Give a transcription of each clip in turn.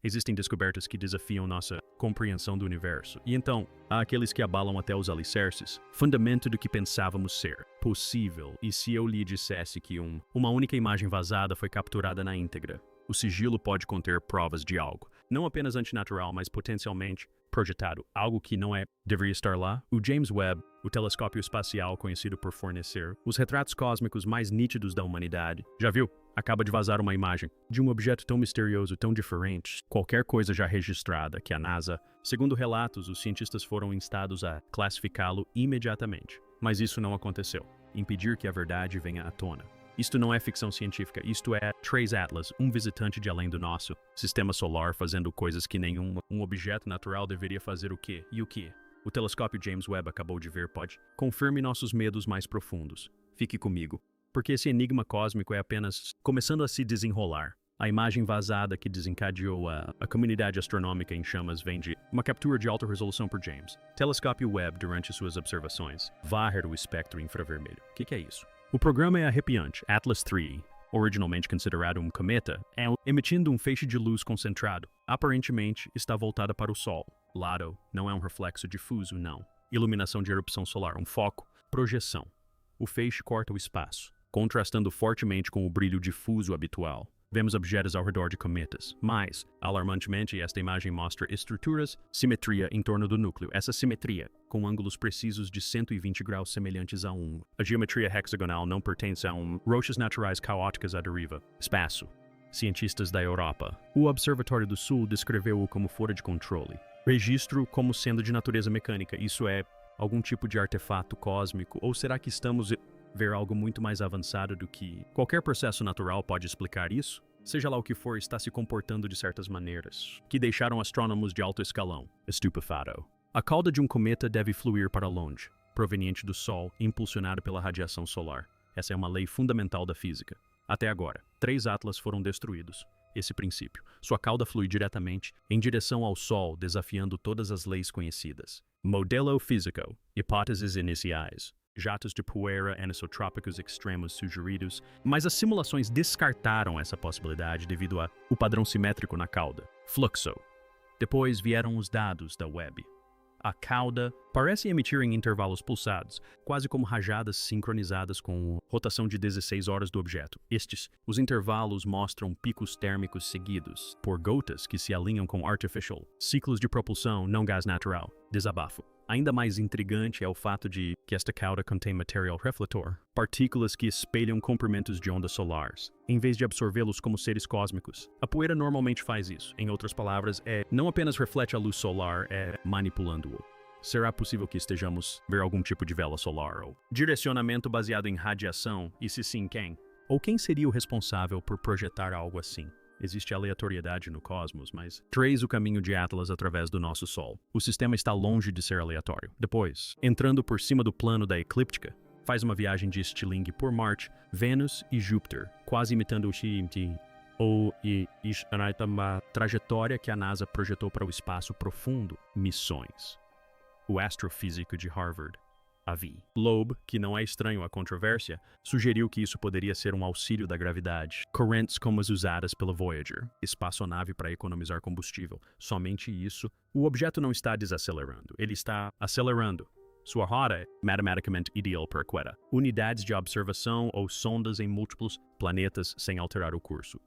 Existem descobertas que desafiam nossa compreensão do universo. E então, há aqueles que abalam até os alicerces, fundamento do que pensávamos ser possível. E se eu lhe dissesse que uma única imagem vazada foi capturada na íntegra? O sigilo pode conter provas de algo, não apenas antinatural, mas potencialmente projetado, algo que não deveria estar lá. O James Webb, o telescópio espacial conhecido por fornecer os retratos cósmicos mais nítidos da humanidade, já viu? Acaba de vazar uma imagem de um objeto tão misterioso, tão diferente, qualquer coisa já registrada, que a NASA, segundo relatos, os cientistas foram instados a classificá-lo imediatamente. Mas isso não aconteceu. Impedir que a verdade venha à tona. Isto não é ficção científica, isto é Trace Atlas, um visitante de além do nosso sistema solar fazendo coisas que nenhum objeto natural deveria fazer. O quê? E o que? O telescópio James Webb acabou de ver pode confirme nossos medos mais profundos. Fique comigo, porque esse enigma cósmico é apenas começando a se desenrolar. A imagem vazada que desencadeou a comunidade astronômica em chamas vem de uma captura de alta resolução por James. Telescópio Webb, durante suas observações, varre o espectro infravermelho. O que é isso? O programa é arrepiante. Atlas III, originalmente considerado um cometa, emitindo um feixe de luz concentrado. Aparentemente, está voltada para o Sol. LADO não é um reflexo difuso, não. Iluminação de erupção solar, um foco, projeção. O feixe corta o espaço, contrastando fortemente com o brilho difuso habitual. Vemos objetos ao redor de cometas, mas, alarmantemente, esta imagem mostra estruturas, simetria em torno do núcleo. Essa simetria, com ângulos precisos de 120 graus semelhantes a a geometria hexagonal não pertence a rochas naturais caóticas à deriva. Espaço. Cientistas da Europa. O Observatório do Sul descreveu-o como fora de controle. Registro como sendo de natureza mecânica. Isso é algum tipo de artefato cósmico? Ou será que estamos ver algo muito mais avançado do que qualquer processo natural pode explicar isso? Seja lá o que for, está se comportando de certas maneiras que deixaram astrônomos de alto escalão estupefado. A cauda de um cometa deve fluir para longe, proveniente do Sol, impulsionado pela radiação solar. Essa é uma lei fundamental da física. Até agora, 3 Atlas foram destruídos. Esse princípio. Sua cauda flui diretamente em direção ao Sol, desafiando todas as leis conhecidas. Modelo físico. Hipóteses iniciais. Jatos de poeira anisotrópicos extremos sugeridos, mas as simulações descartaram essa possibilidade devido ao padrão simétrico na cauda. Fluxo. Depois vieram os dados da Webb. A cauda parece emitir em intervalos pulsados, quase como rajadas sincronizadas com a rotação de 16 horas do objeto. Os intervalos mostram picos térmicos seguidos por gotas que se alinham com artificial, ciclos de propulsão, não gás natural, desabafo. Ainda mais intrigante é o fato de que esta cauda contém material refletor, partículas que espelham comprimentos de ondas solares, em vez de absorvê-los como seres cósmicos. A poeira normalmente faz isso. Em outras palavras, não apenas reflete a luz solar, manipulando-o. Será possível que estejamos ver algum tipo de vela solar ou direcionamento baseado em radiação? E se sim, quem? Ou quem seria o responsável por projetar algo assim? Existe aleatoriedade no cosmos, mas trace o caminho de Atlas através do nosso Sol. O sistema está longe de ser aleatório. Depois, entrando por cima do plano da eclíptica, faz uma viagem de estilingue por Marte, Vênus e Júpiter, quase imitando o XT. Uma trajetória que a NASA projetou para o espaço profundo. Missões. O astrofísico de Harvard, Avi Loeb, que não é estranho à controvérsia, sugeriu que isso poderia ser um auxílio da gravidade. Correntes como as usadas pela Voyager, espaçonave para economizar combustível. Somente isso. O objeto não está desacelerando, ele está acelerando. Sua rota é matematicamente ideal perpétua. Unidades de observação ou sondas em múltiplos planetas sem alterar o curso.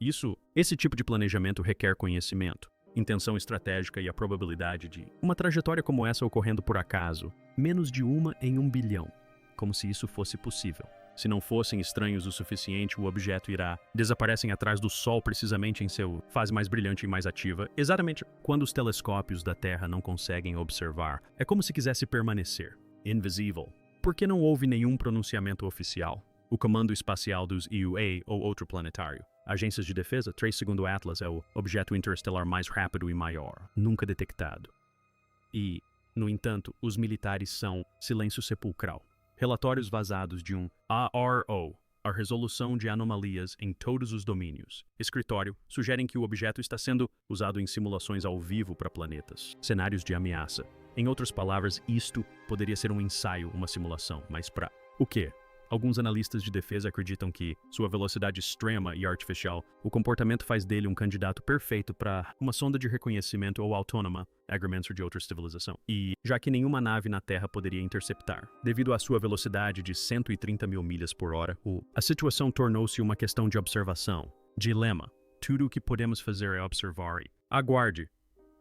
Esse tipo de planejamento requer conhecimento, intenção estratégica e a probabilidade de uma trajetória como essa ocorrendo por acaso, menos de 1 em 1 bilhão, como se isso fosse possível. Se não fossem estranhos o suficiente, o objeto desaparecem atrás do Sol precisamente em sua fase mais brilhante e mais ativa, exatamente quando os telescópios da Terra não conseguem observar. É como se quisesse permanecer invisível. Por que não houve nenhum pronunciamento oficial? O Comando Espacial dos EUA ou outro planetário. Agências de defesa, Trace segundo Atlas é o objeto interestelar mais rápido e maior, nunca detectado. E, no entanto, os militares são silêncio sepulcral. Relatórios vazados de um ARO, a resolução de anomalias em todos os domínios. Escritório sugerem que o objeto está sendo usado em simulações ao vivo para planetas, cenários de ameaça. Em outras palavras, isto poderia ser um ensaio, uma simulação, mas para o quê? Alguns analistas de defesa acreditam que sua velocidade extrema e artificial, o comportamento faz dele um candidato perfeito para uma sonda de reconhecimento ou autônoma, agrimensor de outra civilização, e já que nenhuma nave na Terra poderia interceptar. Devido à sua velocidade de 130 mil milhas por hora, a situação tornou-se uma questão de observação. Dilema. Tudo o que podemos fazer é observar e aguarde,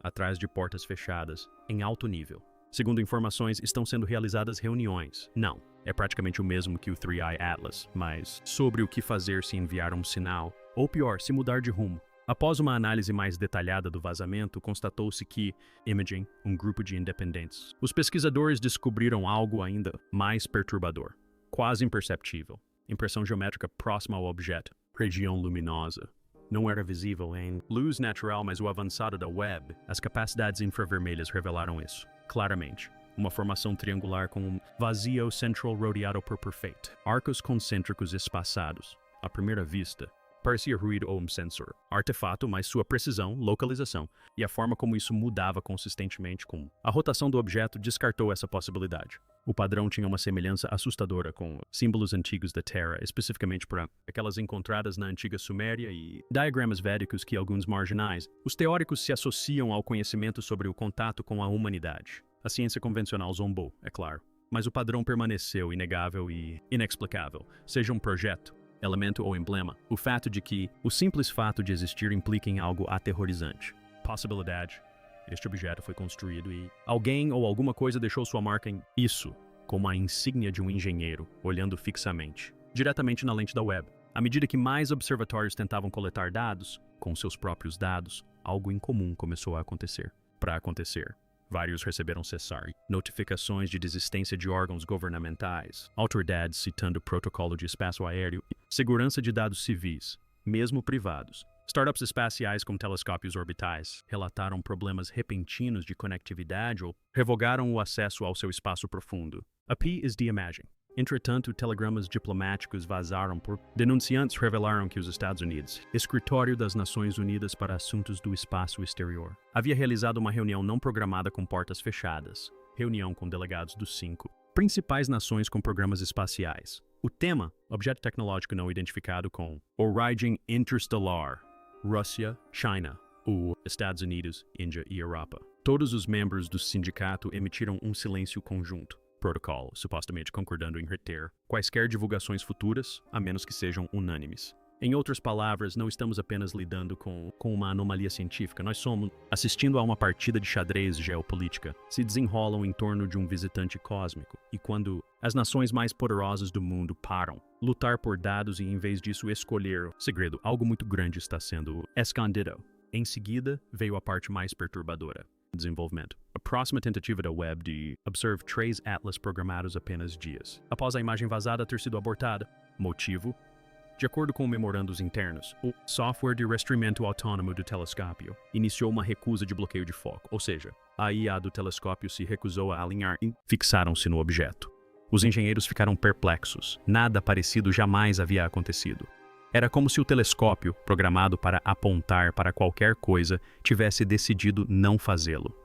atrás de portas fechadas, em alto nível. Segundo informações, estão sendo realizadas reuniões. Não, é praticamente o mesmo que o 3i Atlas, mas sobre o que fazer se enviar um sinal, ou pior, se mudar de rumo. Após uma análise mais detalhada do vazamento, constatou-se que, Imaging, um grupo de independentes, os pesquisadores descobriram algo ainda mais perturbador, quase imperceptível. Impressão geométrica próxima ao objeto, região luminosa. Não era visível em luz natural, mas o avançado da web, as capacidades infravermelhas revelaram isso. Claramente, uma formação triangular com um vazio central rodeado por perfeito. Arcos concêntricos espaçados. À primeira vista, parecia ruído ou um sensor. Artefato, mas sua precisão, localização e a forma como isso mudava consistentemente com a rotação do objeto descartou essa possibilidade. O padrão tinha uma semelhança assustadora com símbolos antigos da Terra, especificamente para aquelas encontradas na antiga Suméria e diagramas védicos que alguns marginais. Os teóricos se associam ao conhecimento sobre o contato com a humanidade. A ciência convencional zombou, é claro. Mas o padrão permaneceu inegável e inexplicável, seja um projeto, elemento ou emblema. O fato de que o simples fato de existir implica em algo aterrorizante. Possibilidade. Este objeto foi construído e alguém ou alguma coisa deixou sua marca em isso, como a insígnia de um engenheiro, olhando fixamente, diretamente na lente da web. À medida que mais observatórios tentavam coletar dados, com seus próprios dados, algo incomum começou a acontecer. Para acontecer, vários receberam cessar notificações de desistência de órgãos governamentais, autoridades citando protocolo de espaço aéreo e segurança de dados civis, mesmo privados. Startups espaciais como telescópios orbitais relataram problemas repentinos de conectividade ou revogaram o acesso ao seu espaço profundo. A P is de Imaging. Entretanto, telegramas diplomáticos vazaram por denunciantes revelaram que os Estados Unidos, Escritório das Nações Unidas para Assuntos do Espaço Exterior, havia realizado uma reunião não programada com portas fechadas. Reunião com delegados dos 5 principais nações com programas espaciais. O tema, objeto tecnológico não identificado com Origem Interstellar, Rússia, China, Estados Unidos, Índia e Europa. Todos os membros do sindicato emitiram um silêncio conjunto, protocolo, supostamente concordando em reter quaisquer divulgações futuras, a menos que sejam unânimes. Em outras palavras, não estamos apenas lidando com uma anomalia científica, nós somos assistindo a uma partida de xadrez geopolítica. Se desenrolam em torno de um visitante cósmico, e quando as nações mais poderosas do mundo param, lutar por dados e em vez disso escolher segredo, algo muito grande está sendo escondido. Em seguida, veio a parte mais perturbadora. Desenvolvimento. A próxima tentativa da web de observe 3 Atlas programados apenas dias. Após a imagem vazada ter sido abortada. Motivo? De acordo com memorandos internos, o software de rastreamento autônomo do telescópio iniciou uma recusa de bloqueio de foco, ou seja, a IA do telescópio se recusou a alinhar e fixaram-se no objeto. Os engenheiros ficaram perplexos. Nada parecido jamais havia acontecido. Era como se o telescópio, programado para apontar para qualquer coisa, tivesse decidido não fazê-lo.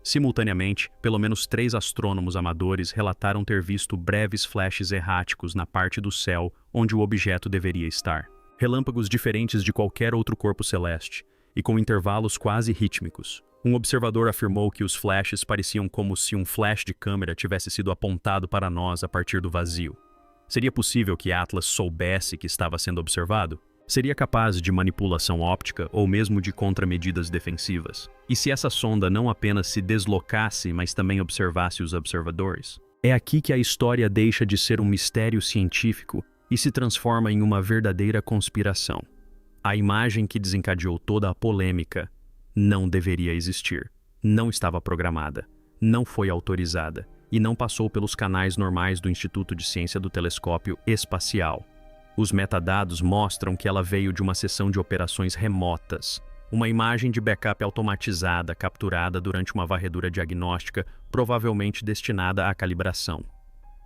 Simultaneamente, pelo menos 3 astrônomos amadores relataram ter visto breves flashes erráticos na parte do céu onde o objeto deveria estar. Relâmpagos diferentes de qualquer outro corpo celeste, e com intervalos quase rítmicos. Um observador afirmou que os flashes pareciam como se um flash de câmera tivesse sido apontado para nós a partir do vazio. Seria possível que Atlas soubesse que estava sendo observado? Seria capaz de manipulação óptica ou mesmo de contramedidas defensivas? E se essa sonda não apenas se deslocasse, mas também observasse os observadores? É aqui que a história deixa de ser um mistério científico e se transforma em uma verdadeira conspiração. A imagem que desencadeou toda a polêmica não deveria existir, não estava programada, não foi autorizada e não passou pelos canais normais do Instituto de Ciência do Telescópio Espacial. Os metadados mostram que ela veio de uma seção de operações remotas, uma imagem de backup automatizada capturada durante uma varredura diagnóstica, provavelmente destinada à calibração.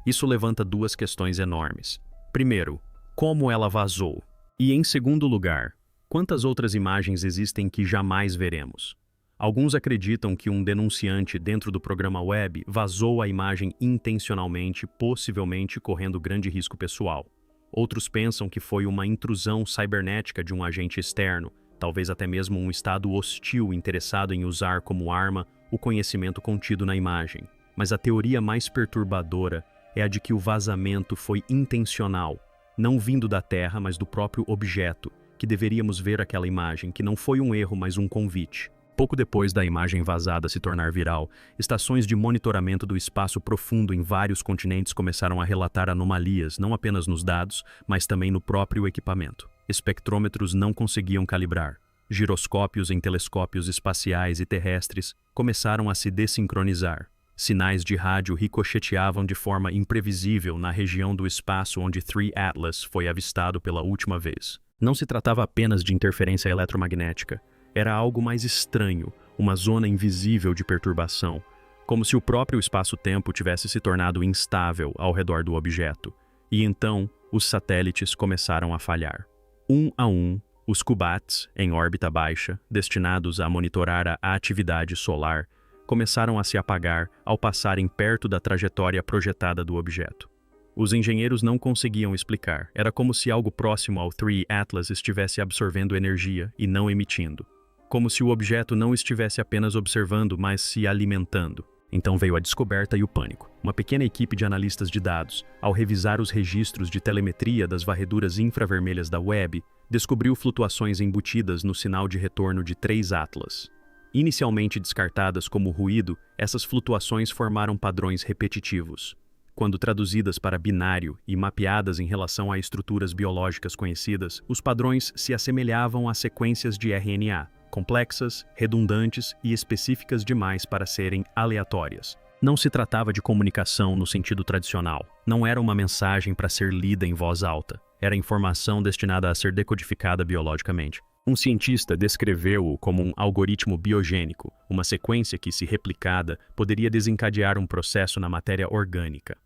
Isso levanta 2 questões enormes. Primeiro, como ela vazou? E em segundo lugar, quantas outras imagens existem que jamais veremos? Alguns acreditam que um denunciante dentro do programa web vazou a imagem intencionalmente, possivelmente correndo grande risco pessoal. Outros pensam que foi uma intrusão cibernética de um agente externo, talvez até mesmo um estado hostil interessado em usar como arma o conhecimento contido na imagem. Mas a teoria mais perturbadora é a de que o vazamento foi intencional, não vindo da Terra, mas do próprio objeto, que deveríamos ver aquela imagem, que não foi um erro, mas um convite. Pouco depois da imagem vazada se tornar viral, estações de monitoramento do espaço profundo em vários continentes começaram a relatar anomalias, não apenas nos dados, mas também no próprio equipamento. Espectrômetros não conseguiam calibrar. Giroscópios em telescópios espaciais e terrestres começaram a se desincronizar. Sinais de rádio ricocheteavam de forma imprevisível na região do espaço onde 3 Atlas foi avistado pela última vez. Não se tratava apenas de interferência eletromagnética. Era algo mais estranho, uma zona invisível de perturbação, como se o próprio espaço-tempo tivesse se tornado instável ao redor do objeto. E então, os satélites começaram a falhar. Um a um, os CubeSats, em órbita baixa, destinados a monitorar a atividade solar, começaram a se apagar ao passarem perto da trajetória projetada do objeto. Os engenheiros não conseguiam explicar. Era como se algo próximo ao 3 Atlas estivesse absorvendo energia e não emitindo. Como se o objeto não estivesse apenas observando, mas se alimentando. Então veio a descoberta e o pânico. Uma pequena equipe de analistas de dados, ao revisar os registros de telemetria das varreduras infravermelhas da web, descobriu flutuações embutidas no sinal de retorno de 3 Atlas. Inicialmente descartadas como ruído, essas flutuações formaram padrões repetitivos. Quando traduzidas para binário e mapeadas em relação a estruturas biológicas conhecidas, os padrões se assemelhavam a sequências de RNA, complexas, redundantes e específicas demais para serem aleatórias. Não se tratava de comunicação no sentido tradicional. Não era uma mensagem para ser lida em voz alta. Era informação destinada a ser decodificada biologicamente. Um cientista descreveu-o como um algoritmo biogênico, uma sequência que, se replicada, poderia desencadear um processo na matéria orgânica.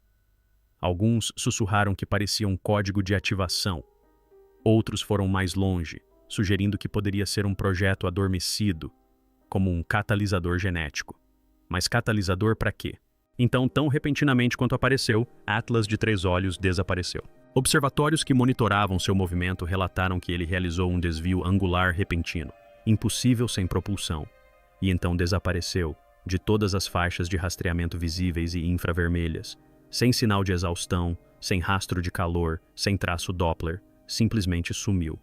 Alguns sussurraram que parecia um código de ativação. Outros foram mais longe, sugerindo que poderia ser um projeto adormecido, como um catalisador genético. Mas catalisador para quê? Então, tão repentinamente quanto apareceu, Atlas de 3 olhos desapareceu. Observatórios que monitoravam seu movimento relataram que ele realizou um desvio angular repentino, impossível sem propulsão, e então desapareceu de todas as faixas de rastreamento visíveis e infravermelhas, sem sinal de exaustão, sem rastro de calor, sem traço Doppler, simplesmente sumiu.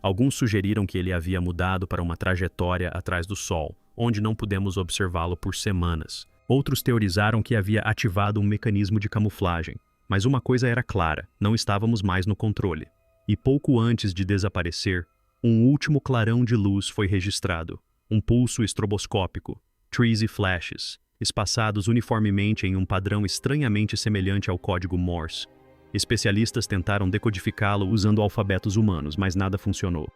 Alguns sugeriram que ele havia mudado para uma trajetória atrás do Sol, onde não pudemos observá-lo por semanas. Outros teorizaram que havia ativado um mecanismo de camuflagem. Mas uma coisa era clara, não estávamos mais no controle. E pouco antes de desaparecer, um último clarão de luz foi registrado. Um pulso estroboscópico, trees e flashes, espaçados uniformemente em um padrão estranhamente semelhante ao código Morse. Especialistas tentaram decodificá-lo usando alfabetos humanos, mas nada funcionou.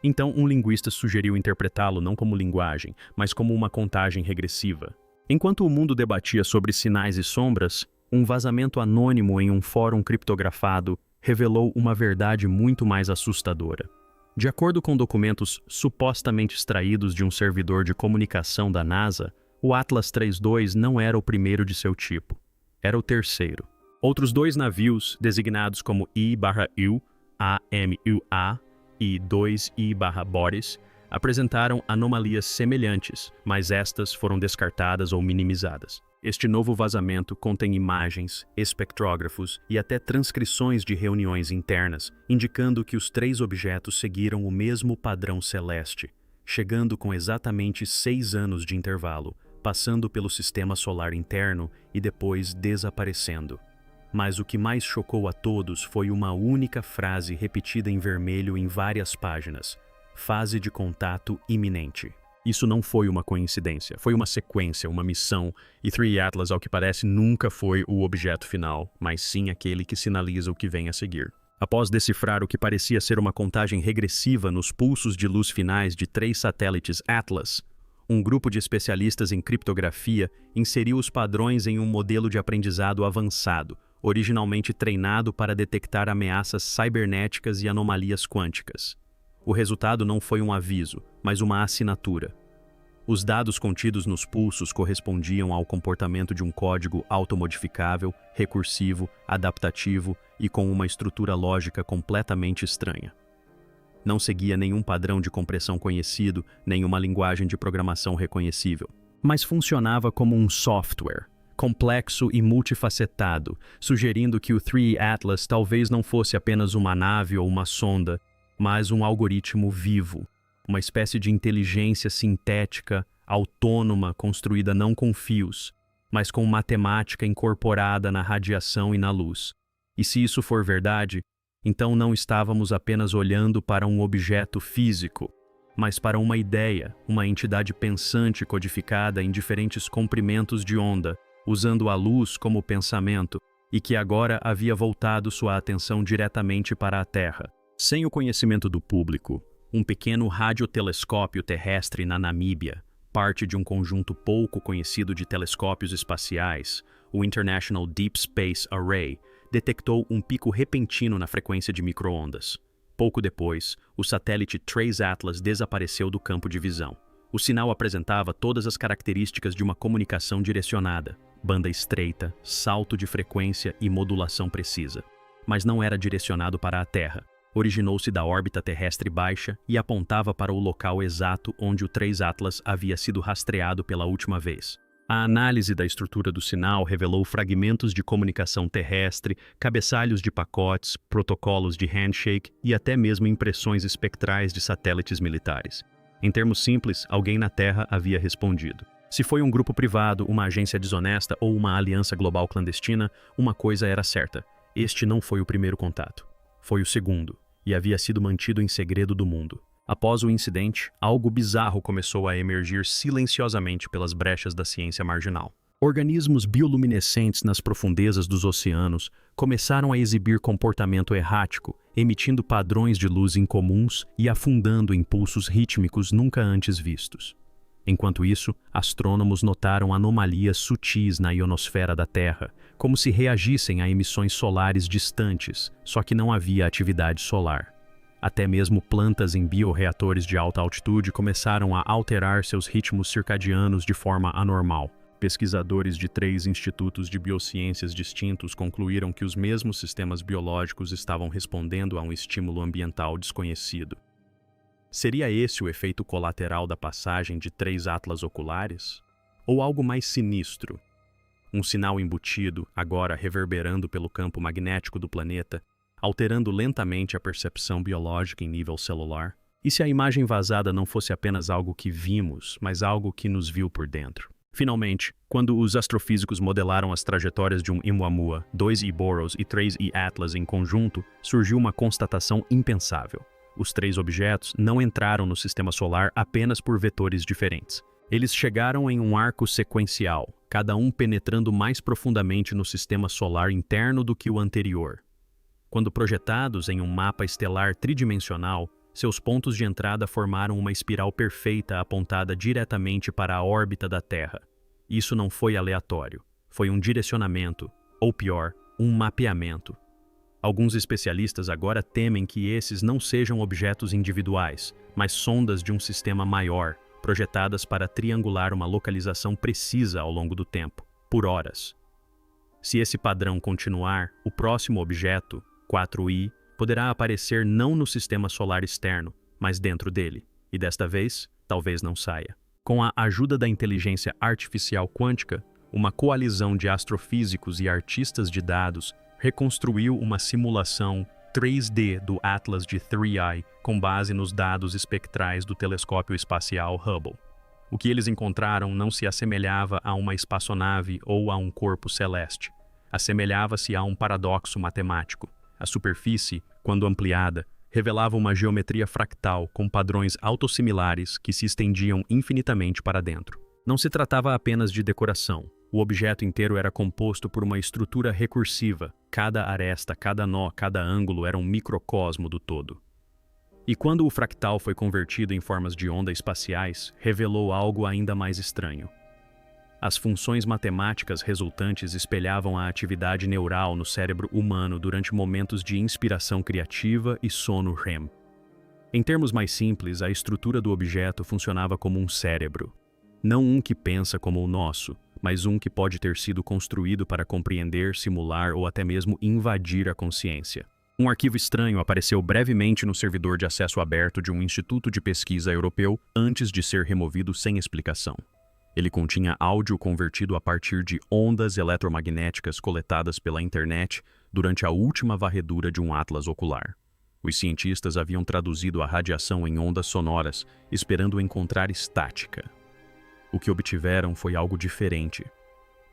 Então, um linguista sugeriu interpretá-lo não como linguagem, mas como uma contagem regressiva. Enquanto o mundo debatia sobre sinais e sombras, um vazamento anônimo em um fórum criptografado revelou uma verdade muito mais assustadora. De acordo com documentos supostamente extraídos de um servidor de comunicação da NASA, o Atlas 3.2 não era o primeiro de seu tipo. Era o terceiro. Outros 2 navios, designados como I/U, AMUA e 2I/Boris, apresentaram anomalias semelhantes, mas estas foram descartadas ou minimizadas. Este novo vazamento contém imagens, espectrógrafos e até transcrições de reuniões internas, indicando que os 3 objetos seguiram o mesmo padrão celeste, chegando com exatamente 6 anos de intervalo, passando pelo sistema solar interno e depois desaparecendo. Mas o que mais chocou a todos foi uma única frase repetida em vermelho em várias páginas: fase de contato iminente. Isso não foi uma coincidência, foi uma sequência, uma missão, e 3 Atlas, ao que parece, nunca foi o objeto final, mas sim aquele que sinaliza o que vem a seguir. Após decifrar o que parecia ser uma contagem regressiva nos pulsos de luz finais de 3 satélites Atlas, um grupo de especialistas em criptografia inseriu os padrões em um modelo de aprendizado avançado, originalmente treinado para detectar ameaças cibernéticas e anomalias quânticas. O resultado não foi um aviso, mas uma assinatura. Os dados contidos nos pulsos correspondiam ao comportamento de um código automodificável, recursivo, adaptativo e com uma estrutura lógica completamente estranha. Não seguia nenhum padrão de compressão conhecido, nem uma linguagem de programação reconhecível, mas funcionava como um software, complexo e multifacetado, sugerindo que o 3 Atlas talvez não fosse apenas uma nave ou uma sonda, mas um algoritmo vivo, uma espécie de inteligência sintética, autônoma, construída não com fios, mas com matemática incorporada na radiação e na luz. E se isso for verdade, então não estávamos apenas olhando para um objeto físico, mas para uma ideia, uma entidade pensante codificada em diferentes comprimentos de onda, usando a luz como pensamento, e que agora havia voltado sua atenção diretamente para a Terra. Sem o conhecimento do público, um pequeno radiotelescópio terrestre na Namíbia, parte de um conjunto pouco conhecido de telescópios espaciais, o International Deep Space Array, detectou um pico repentino na frequência de microondas. Pouco depois, o satélite 3 Atlas desapareceu do campo de visão. O sinal apresentava todas as características de uma comunicação direcionada: banda estreita, salto de frequência e modulação precisa. Mas não era direcionado para a Terra. Originou-se da órbita terrestre baixa e apontava para o local exato onde o 3 Atlas havia sido rastreado pela última vez. A análise da estrutura do sinal revelou fragmentos de comunicação terrestre, cabeçalhos de pacotes, protocolos de handshake e até mesmo impressões espectrais de satélites militares. Em termos simples, alguém na Terra havia respondido. Se foi um grupo privado, uma agência desonesta ou uma aliança global clandestina, uma coisa era certa: este não foi o primeiro contato. Foi o segundo, e havia sido mantido em segredo do mundo. Após o incidente, algo bizarro começou a emergir silenciosamente pelas brechas da ciência marginal. Organismos bioluminescentes nas profundezas dos oceanos começaram a exibir comportamento errático, emitindo padrões de luz incomuns e afundando impulsos rítmicos nunca antes vistos. Enquanto isso, astrônomos notaram anomalias sutis na ionosfera da Terra, como se reagissem a emissões solares distantes, só que não havia atividade solar. Até mesmo plantas em bioreatores de alta altitude começaram a alterar seus ritmos circadianos de forma anormal. Pesquisadores de 3 institutos de biociências distintos concluíram que os mesmos sistemas biológicos estavam respondendo a um estímulo ambiental desconhecido. Seria esse o efeito colateral da passagem de 3 atlas oculares? Ou algo mais sinistro? Um sinal embutido, agora reverberando pelo campo magnético do planeta, alterando lentamente a percepção biológica em nível celular? E se a imagem vazada não fosse apenas algo que vimos, mas algo que nos viu por dentro? Finalmente, quando os astrofísicos modelaram as trajetórias de um Oumuamua, 2E Boros e 3E Atlas em conjunto, surgiu uma constatação impensável. Os 3 objetos não entraram no sistema solar apenas por vetores diferentes. Eles chegaram em um arco sequencial, cada um penetrando mais profundamente no sistema solar interno do que o anterior. Quando projetados em um mapa estelar tridimensional, seus pontos de entrada formaram uma espiral perfeita apontada diretamente para a órbita da Terra. Isso não foi aleatório, foi um direcionamento, ou pior, um mapeamento. Alguns especialistas agora temem que esses não sejam objetos individuais, mas sondas de um sistema maior, projetadas para triangular uma localização precisa ao longo do tempo, por horas. Se esse padrão continuar, o próximo objeto, 4i, poderá aparecer não no sistema solar externo, mas dentro dele, e desta vez, talvez não saia. Com a ajuda da inteligência artificial quântica, uma coalizão de astrofísicos e artistas de dados reconstruiu uma simulação 3D do Atlas de 3i com base nos dados espectrais do telescópio espacial Hubble. O que eles encontraram não se assemelhava a uma espaçonave ou a um corpo celeste. Assemelhava-se a um paradoxo matemático. A superfície, quando ampliada, revelava uma geometria fractal com padrões autossimilares que se estendiam infinitamente para dentro. Não se tratava apenas de decoração. O objeto inteiro era composto por uma estrutura recursiva. Cada aresta, cada nó, cada ângulo era um microcosmo do todo. E quando o fractal foi convertido em formas de onda espaciais, revelou algo ainda mais estranho. As funções matemáticas resultantes espelhavam a atividade neural no cérebro humano durante momentos de inspiração criativa e sono REM. Em termos mais simples, a estrutura do objeto funcionava como um cérebro. Não um que pensa como o nosso, mas um que pode ter sido construído para compreender, simular ou até mesmo invadir a consciência. Um arquivo estranho apareceu brevemente no servidor de acesso aberto de um instituto de pesquisa europeu antes de ser removido sem explicação. Ele continha áudio convertido a partir de ondas eletromagnéticas coletadas pela internet durante a última varredura de um atlas ocular. Os cientistas haviam traduzido a radiação em ondas sonoras, esperando encontrar estática. O que obtiveram foi algo diferente.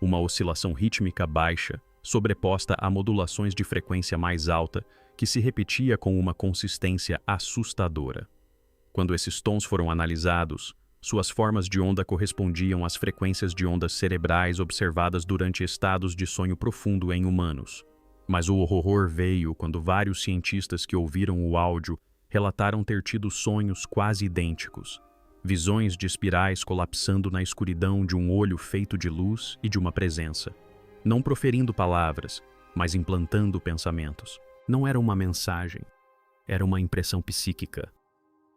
Uma oscilação rítmica baixa, sobreposta a modulações de frequência mais alta, que se repetia com uma consistência assustadora. Quando esses tons foram analisados, suas formas de onda correspondiam às frequências de ondas cerebrais observadas durante estados de sonho profundo em humanos. Mas o horror veio quando vários cientistas que ouviram o áudio relataram ter tido sonhos quase idênticos. Visões de espirais colapsando na escuridão de um olho feito de luz e de uma presença. Não proferindo palavras, mas implantando pensamentos. Não era uma mensagem, era uma impressão psíquica.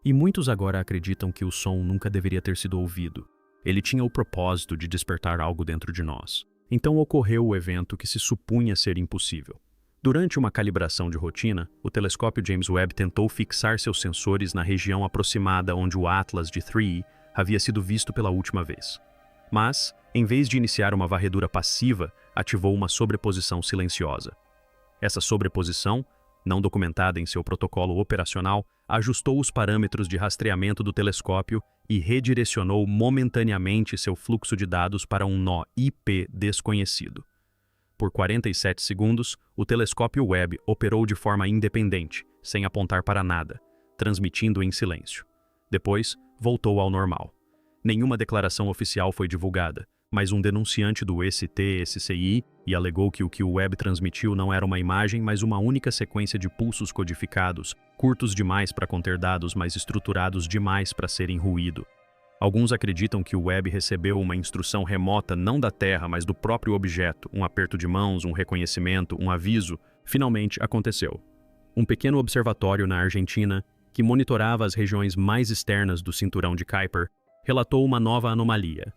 E muitos agora acreditam que o som nunca deveria ter sido ouvido. Ele tinha o propósito de despertar algo dentro de nós. Então ocorreu o evento que se supunha ser impossível. Durante uma calibração de rotina, o telescópio James Webb tentou fixar seus sensores na região aproximada onde o Atlas de 3E havia sido visto pela última vez. Mas, em vez de iniciar uma varredura passiva, ativou uma sobreposição silenciosa. Essa sobreposição, não documentada em seu protocolo operacional, ajustou os parâmetros de rastreamento do telescópio e redirecionou momentaneamente seu fluxo de dados para um nó IP desconhecido. Por 47 segundos, o telescópio Webb operou de forma independente, sem apontar para nada, transmitindo em silêncio. Depois, voltou ao normal. Nenhuma declaração oficial foi divulgada, mas um denunciante do STSCI alegou que o Webb transmitiu não era uma imagem, mas uma única sequência de pulsos codificados, curtos demais para conter dados, mas estruturados demais para serem ruído. Alguns acreditam que o Webb recebeu uma instrução remota não da Terra, mas do próprio objeto, um aperto de mãos, um reconhecimento, um aviso. Finalmente aconteceu. Um pequeno observatório na Argentina, que monitorava as regiões mais externas do cinturão de Kuiper, relatou uma nova anomalia.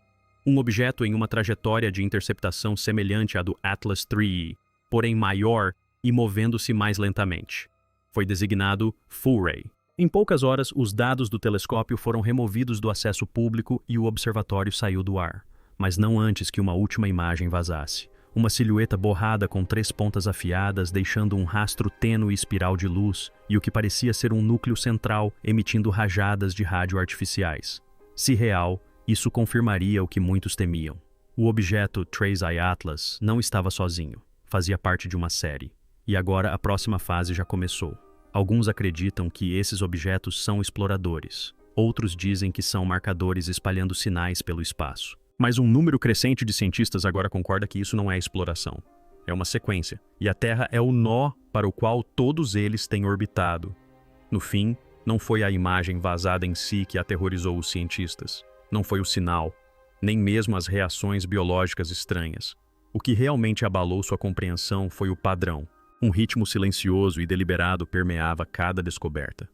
Um objeto em uma trajetória de interceptação semelhante à do Atlas 3E, porém maior e movendo-se mais lentamente. Foi designado Full Ray. Em poucas horas, os dados do telescópio foram removidos do acesso público e o observatório saiu do ar, mas não antes que uma última imagem vazasse. Uma silhueta borrada com 3 pontas afiadas, deixando um rastro tênue espiral de luz e o que parecia ser um núcleo central emitindo rajadas de rádio artificiais. Se real, isso confirmaria o que muitos temiam. O objeto Trace Eye Atlas não estava sozinho, fazia parte de uma série. E agora a próxima fase já começou. Alguns acreditam que esses objetos são exploradores. Outros dizem que são marcadores espalhando sinais pelo espaço. Mas um número crescente de cientistas agora concorda que isso não é exploração. É uma sequência. E a Terra é o nó para o qual todos eles têm orbitado. No fim, não foi a imagem vazada em si que aterrorizou os cientistas. Não foi o sinal, nem mesmo as reações biológicas estranhas. O que realmente abalou sua compreensão foi o padrão. Um ritmo silencioso e deliberado permeava cada descoberta.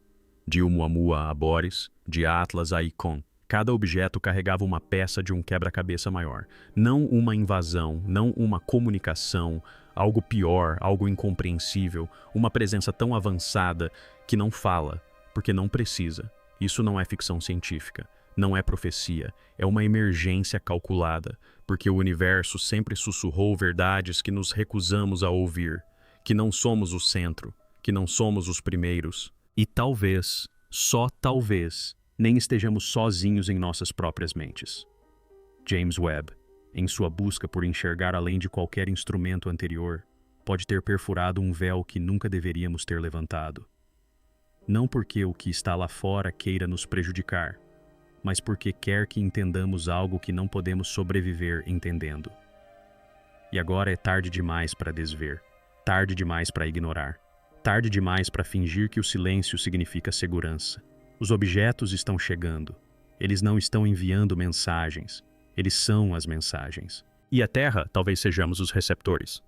De Oumuamua a Boris, de Atlas a Icon, cada objeto carregava uma peça de um quebra-cabeça maior. Não uma invasão, não uma comunicação, algo pior, algo incompreensível, uma presença tão avançada que não fala, porque não precisa. Isso não é ficção científica, não é profecia, é uma emergência calculada, porque o universo sempre sussurrou verdades que nos recusamos a ouvir. Que não somos o centro, que não somos os primeiros. E talvez, só talvez, nem estejamos sozinhos em nossas próprias mentes. James Webb, em sua busca por enxergar além de qualquer instrumento anterior, pode ter perfurado um véu que nunca deveríamos ter levantado. Não porque o que está lá fora queira nos prejudicar, mas porque quer que entendamos algo que não podemos sobreviver entendendo. E agora é tarde demais para desver. Tarde demais para ignorar. Tarde demais para fingir que o silêncio significa segurança. Os objetos estão chegando. Eles não estão enviando mensagens. Eles são as mensagens. E a Terra talvez sejamos os receptores.